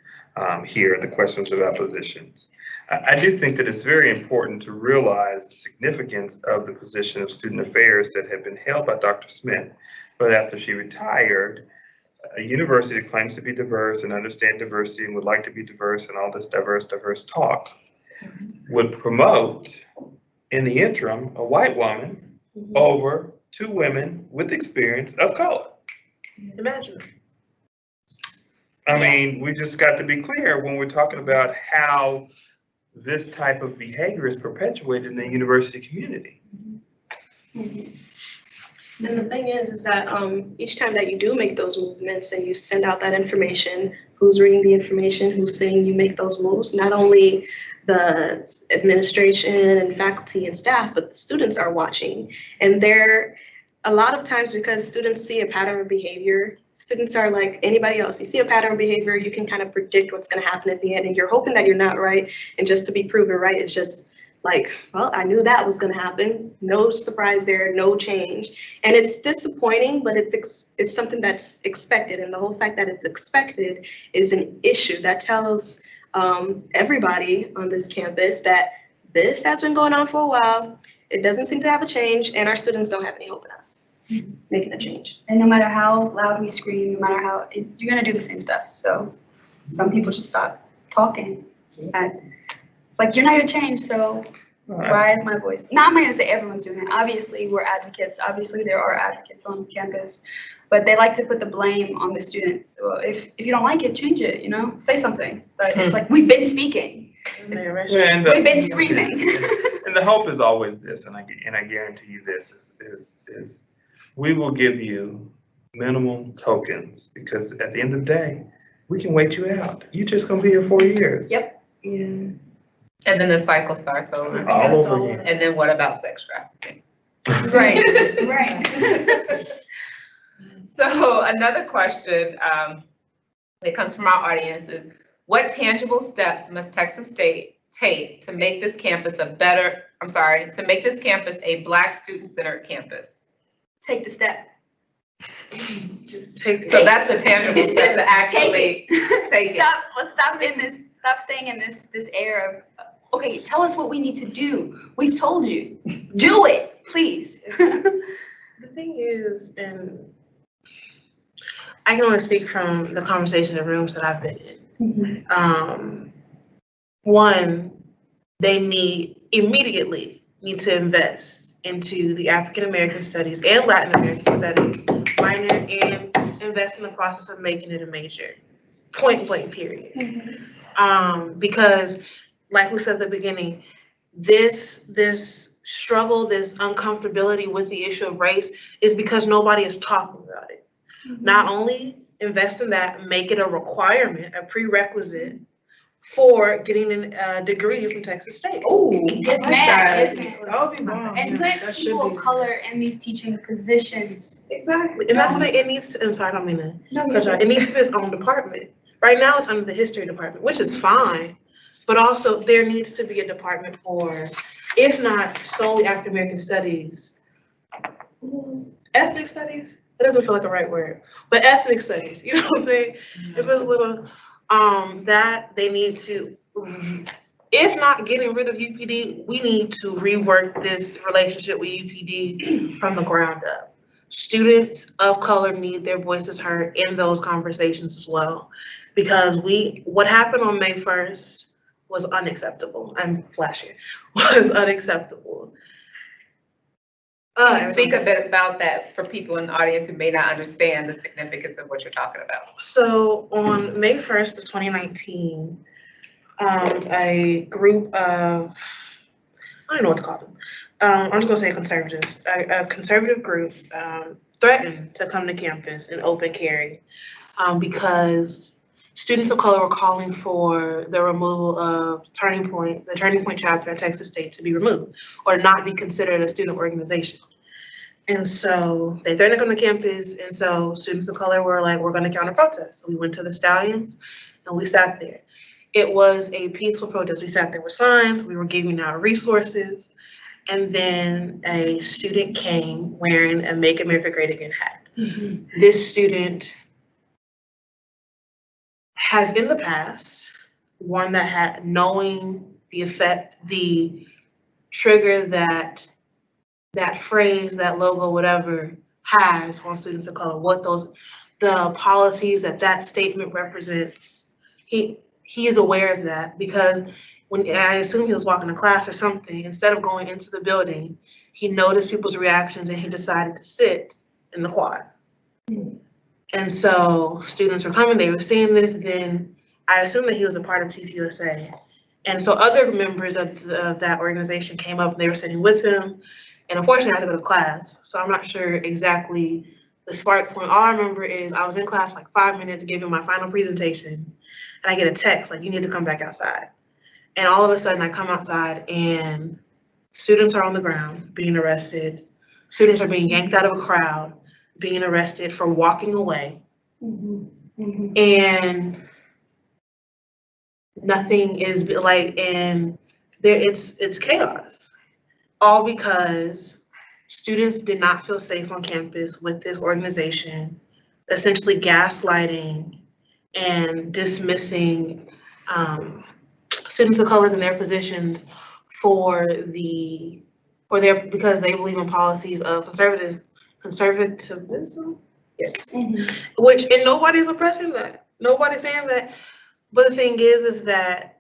here, the questions about positions. I do think that it's very important to realize the significance of the position of student affairs that had been held by Dr. Smith. But after she retired, a university that claims to be diverse and understand diversity and would like to be diverse and all this diverse talk would promote, in the interim, a white woman over two women with experience of color. Imagine. I mean, we just got to be clear when we're talking about how this type of behavior is perpetuated in the university community. And the thing is that each time that you do make those movements and you send out that information, who's reading the information, who's saying you make those moves, not only the administration and faculty and staff, but the students are watching. And they're, a lot of times, because students see a pattern of behavior, students are like anybody else. You see a pattern of behavior, you can kind of predict what's going to happen at the end, and you're hoping that you're not right. And just to be proven right, it's just like, well, I knew that was going to happen. No surprise there, no change. And it's disappointing, but it's something that's expected. And the whole fact that it's expected is an issue that tells everybody on this campus that this has been going on for a while. It doesn't seem to have a change, and our students don't have any hope in us making a change. And no matter how loud we scream, no matter how, you're gonna do the same stuff. So some people just stop talking. And it's like, you're not gonna change, so why is my voice? Now, I'm not gonna say everyone's doing it. Obviously, we're advocates. Obviously, there are advocates on campus. But they like to put the blame on the students. So if you don't like it, change it, say something. But it's like, we've been speaking. And We've been screaming. and the hope is always this, and I guarantee you this is we will give you minimal tokens, because at the end of the day, we can wait you out. You're just gonna be here 4 years. Yep. Yeah. And then the cycle starts over. All over again. And then what about sex trafficking? Right, right. So another question that comes from our audience is, what tangible steps must Texas State take to make this campus a Black student-centered campus? Take the step. So that's the tangible step to actually take it. Let's stop staying in this era of, okay, tell us what we need to do. We've told you. Do it, please. The thing is, and I can only speak from the conversation in rooms that I've been in. One, they immediately need to invest into the African American studies and Latin American studies minor, and invest in the process of making it a major. Point blank, period. Because, like we said at the beginning, this struggle, this uncomfortability with the issue of race is because nobody is talking about it. Not only invest in that, make it a requirement, a prerequisite for getting a degree from Texas State. Oh, Yes, ma'am. Yes, ma'am. That would be bomb. And put people of color in these teaching positions. Exactly, and that's what it needs to, inside, I mean, No, it needs to be its own department. Right now, it's under the history department, which is fine, but also there needs to be a department for, if not solely African American studies, ethnic studies. It doesn't feel like the right word, but ethnic studies. You know what I'm saying? If it's a little, that they need to. If not getting rid of UPD, we need to rework this relationship with UPD from the ground up. Students of color need their voices heard in those conversations as well, because what happened on May 1st was unacceptable, and flashing was unacceptable. Can you speak a bit about that for people in the audience who may not understand the significance of what you're talking about? So on May 1st of 2019, a group of, I don't know what to call them. I'm just gonna say conservatives. A conservative group threatened to come to campus and open carry because students of color were calling for the removal of the Turning Point chapter at Texas State to be removed or not be considered a student organization. And so they threatened to come to campus, and so students of color were like, we're gonna counter protest. So we went to the Stallions and we sat there. It was a peaceful protest. We sat there with signs, we were giving out resources, and then a student came wearing a Make America Great Again hat. This student has in the past worn that hat knowing the effect, the trigger that phrase, that logo, whatever, has on students of color, the policies that statement represents. He is aware of that because when I assume he was walking to class or something, instead of going into the building, he noticed people's reactions and he decided to sit in the quad. And so students were coming, they were seeing this, then I assume that he was a part of TPUSA. And so other members of that organization came up and they were sitting with him. And unfortunately, I had to go to class, so I'm not sure exactly the spark point. All I remember is I was in class like 5 minutes giving my final presentation, and I get a text like, you need to come back outside. And all of a sudden I come outside and students are on the ground being arrested. Students are being yanked out of a crowd, being arrested for walking away. And nothing is like, and there it's chaos. All because students did not feel safe on campus with this organization, essentially gaslighting and dismissing students of color in their positions because they believe in policies of conservatism. Yes. Which, and nobody's oppressing that. Nobody's saying that. But the thing is that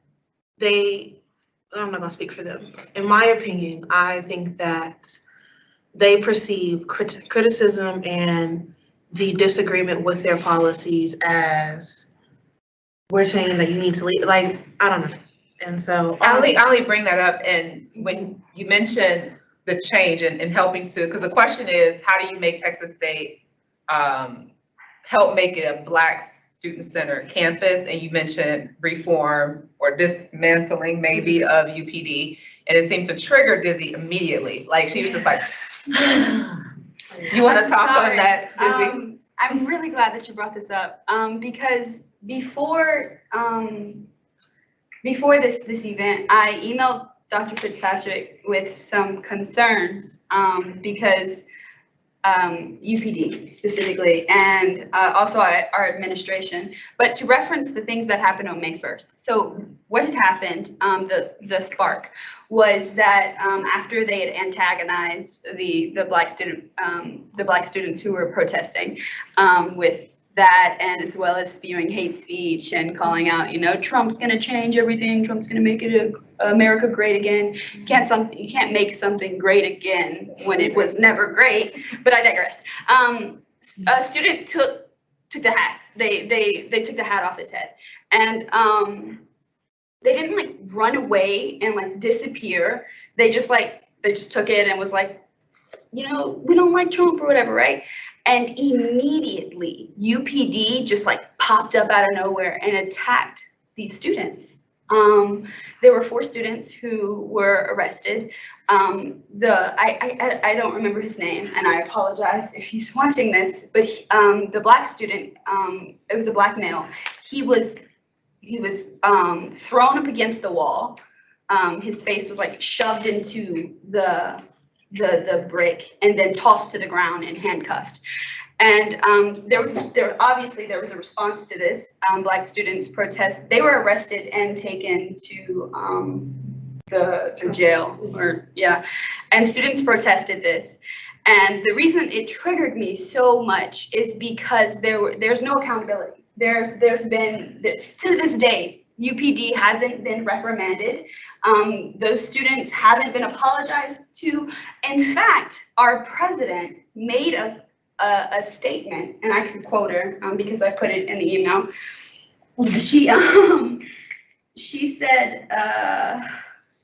I'm not gonna speak for them. In my opinion, I think that they perceive criticism and the disagreement with their policies as we're saying that you need to leave, like, I don't know. And so. I only bring that up, and when you mentioned the change and helping to, because the question is, how do you make Texas State help make it a Black student-centered campus? And you mentioned reform or dismantling maybe of UPD, and it seemed to trigger Dizzy immediately. Like she was just like, you want to talk on that, Dizzy? I'm really glad that you brought this up because before this event, I emailed Dr. Fitzpatrick with some concerns because UPD specifically, and also our administration, but to reference the things that happened on May 1st. So what had happened, the spark, was that after they had antagonized the Black students who were protesting with that, and as well as spewing hate speech and calling out, Trump's going to change everything. Trump's going to make it America great again. You can't make something great again when it was never great. But I digress. A student took the hat. They took the hat off his head, and they didn't like run away and like disappear. They just took it and was like, we don't like Trump or whatever, right? And immediately UPD just like popped up out of nowhere and attacked these students. There were 4 students who were arrested. I don't remember his name, and I apologize if he's watching this, but the Black student, it was a Black male. He was thrown up against the wall. His face was like shoved into the brick and then tossed to the ground and handcuffed. And there was a response to this. Black students protest. They were arrested and taken to the jail, and students protested this. And the reason it triggered me so much is because there's no accountability. There's been, to this day, UPD hasn't been reprimanded. Those students haven't been apologized to. In fact, our president made a statement, and I can quote her because I put it in the email. She said,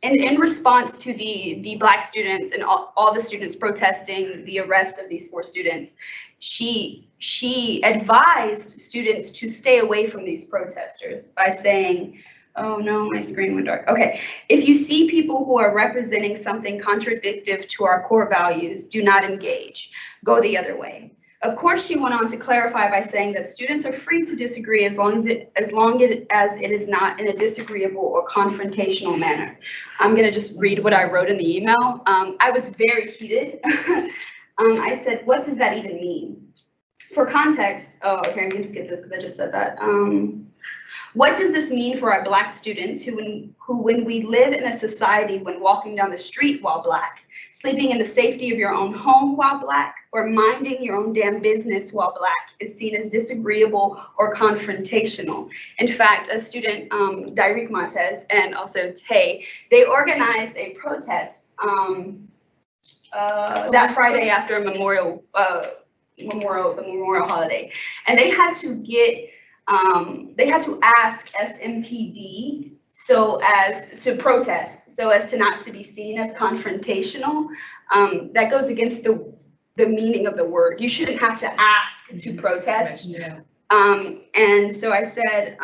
in response to the Black students and all the students protesting the arrest of these 4 students, she advised students to stay away from these protesters by saying, oh no, my screen went dark. Okay, if you see people who are representing something contradictory to our core values, do not engage. Go the other way. Of course, she went on to clarify by saying that students are free to disagree as long as it is not in a disagreeable or confrontational manner. I'm gonna just read what I wrote in the email. I was very heated. I said, what does that even mean? For context, I'm gonna skip this because I just said that. What does this mean for our Black students who when we live in a society when walking down the street while Black, sleeping in the safety of your own home while Black, or minding your own damn business while Black is seen as disagreeable or confrontational? In fact, a student, Dairik Montez, and also Tay, they organized a protest that Friday after the Memorial holiday, and they had to ask SMPD to protest so as to not to be seen as confrontational. That goes against the meaning of the word. You shouldn't have to ask to protest. And so I said,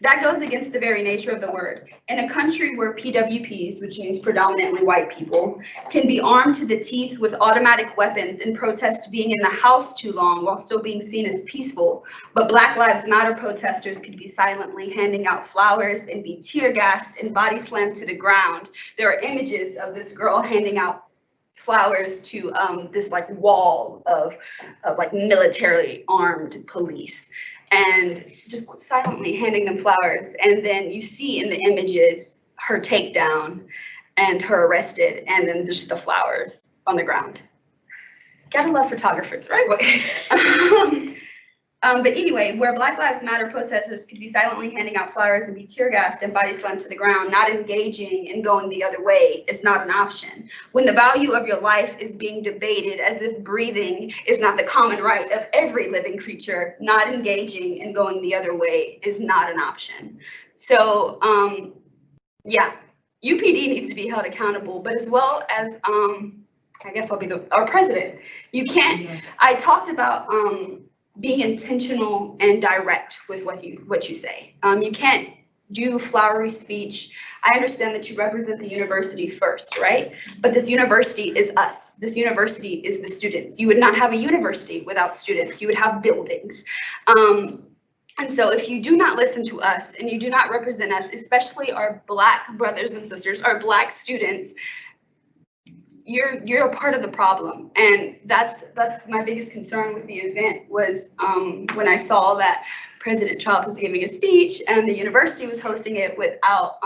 that goes against the very nature of the word. In a country where PWPs, which means predominantly white people, can be armed to the teeth with automatic weapons and protest being in the house too long while still being seen as peaceful, but Black Lives Matter protesters could be silently handing out flowers and be tear gassed and body slammed to the ground. There are images of this girl handing out flowers to this like wall of like militarily armed police, and just silently handing them flowers. And then you see in the images her takedown and her arrested, and then just the flowers on the ground. Gotta love photographers, right? But anyway, where Black Lives Matter protesters could be silently handing out flowers and be tear gassed and body slammed to the ground, not engaging and going the other way is not an option. When the value of your life is being debated as if breathing is not the common right of every living creature, not engaging and going the other way is not an option. So, yeah, UPD needs to be held accountable, but as well as, I guess I'll be our president. You can't, I talked about, being intentional and direct with what you say. You can't do flowery speech. I understand that you represent the university first, right? But this university is us. This university is the students. You would not have a university without students. You would have buildings. And so if you do not listen to us and you do not represent us, especially our Black brothers and sisters, our Black students, you're a part of the problem. And that's my biggest concern with the event was when I saw that President Trump was giving a speech and the university was hosting it without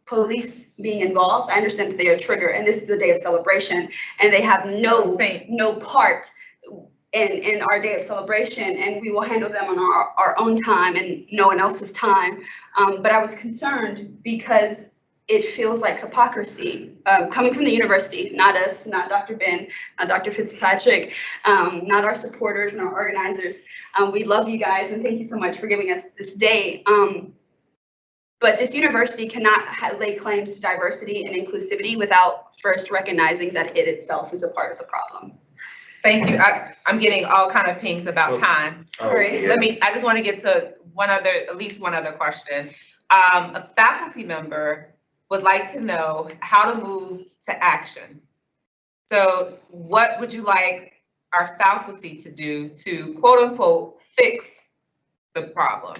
police being involved. I understand that they are triggered and this is a day of celebration and they have no part in our day of celebration, and we will handle them on our own time and no one else's time. But I was concerned because it feels like hypocrisy coming from the university, not us, not Dr. Ben, not Dr. Fitzpatrick, not our supporters and our organizers. We love you guys and thank you so much for giving us this day. But this university cannot lay claims to diversity and inclusivity without first recognizing that it itself is a part of the problem. Thank you. I'm getting all kind of pings about time. Sorry. Yeah. I just want to get to at least one other question. A faculty member would like to know how to move to action. So what would you like our faculty to do to quote unquote fix the problem?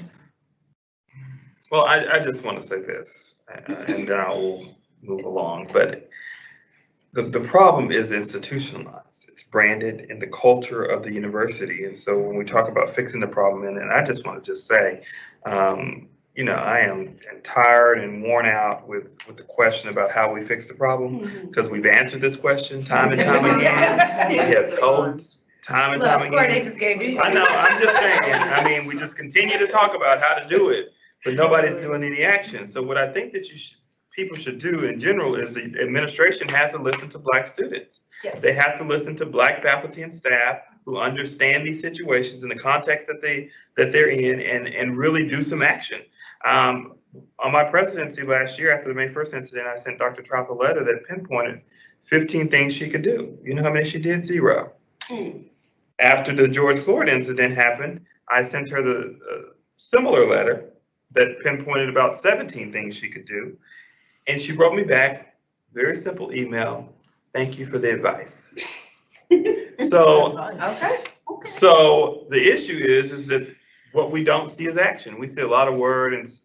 Well, I just want to say this, and then I'll move along, but the problem is institutionalized. It's branded in the culture of the university. And so when we talk about fixing the problem, and I just want to just say, you know, I am tired and worn out with the question about how we fix the problem, because we've answered this question time and time again. We have told time and time again. Courtney just gave me. I know, I'm just saying, I mean, we just continue to talk about how to do it, but nobody's doing any action. So what I think that people should do in general is the administration has to listen to Black students. Yes. They have to listen to Black faculty and staff who understand these situations in the context that they're in and really do some action. On my presidency last year, after the May 1st incident, I sent Dr. Trout a letter that pinpointed 15 things she could do. You know how many she did? 0. After the George Floyd incident happened, I sent her the similar letter that pinpointed about 17 things she could do. And she wrote me back, very simple email, thank you for the advice. So, Okay. so the issue is that what we don't see is action. We see a lot of words.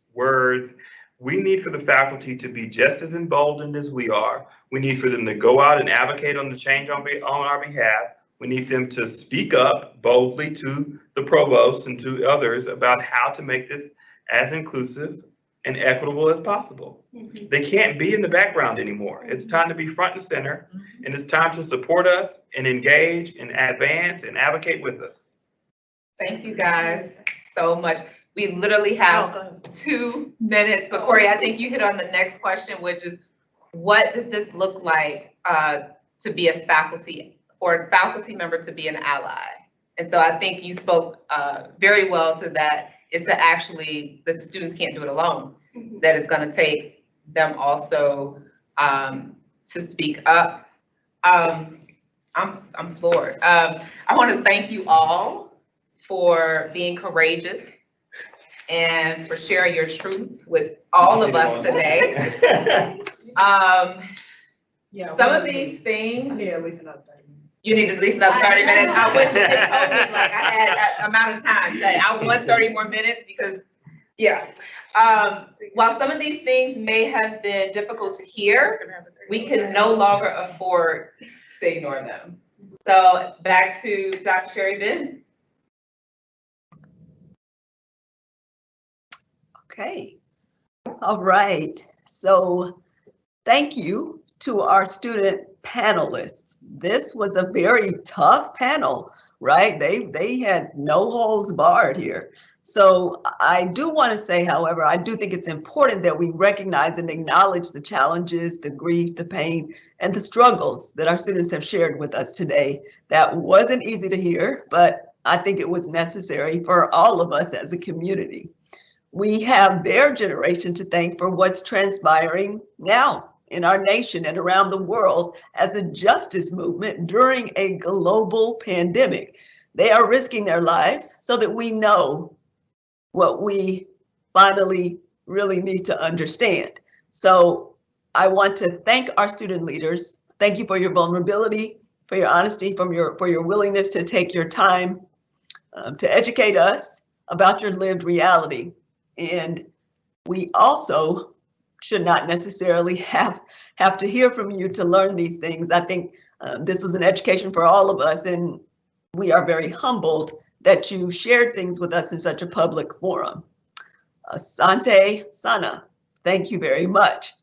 We need for the faculty to be just as emboldened as we are. We need for them to go out and advocate on the change on our behalf. We need them to speak up boldly to the provost and to others about how to make this as inclusive and equitable as possible. They can't be in the background anymore. It's time to be front and center, and it's time to support us and engage and advance and advocate with us. Thank you guys so much. We literally have 2 minutes, but Corey, I think you hit on the next question, which is what does this look like to be a faculty, for a faculty member to be an ally? And so I think you spoke very well to that. It's to actually, the students can't do it alone, that it's going to take them also to speak up. I'm floored. I want to thank you all for being courageous and for sharing your truth with all of us today. Some of these things, Yeah, at least another 30 minutes. you need at least another 30 minutes. I wish you had told me like I had that amount of time. Say I want 30 more minutes because, yeah. While some of these things may have been difficult to hear, we can no longer afford to ignore them. So back to Dr. Sherry Ben. Okay. All right. So thank you to our student panelists. This was a very tough panel right? They had no holds barred here. So I do want to say, however, I do think it's important that we recognize and acknowledge the challenges, the grief, the pain, and the struggles that our students have shared with us today. That wasn't easy to hear, but I think it was necessary for all of us as a community. We have their generation to thank for what's transpiring now in our nation and around the world as a justice movement during a global pandemic. They are risking their lives so that we know what we finally really need to understand. So I want to thank our student leaders. Thank you for your vulnerability, for your honesty, for your willingness to take your time to educate us about your lived reality. And we also should not necessarily have to hear from you to learn these things. I think this was an education for all of us, and we are very humbled that you shared things with us in such a public forum. Asante Sana, thank you very much.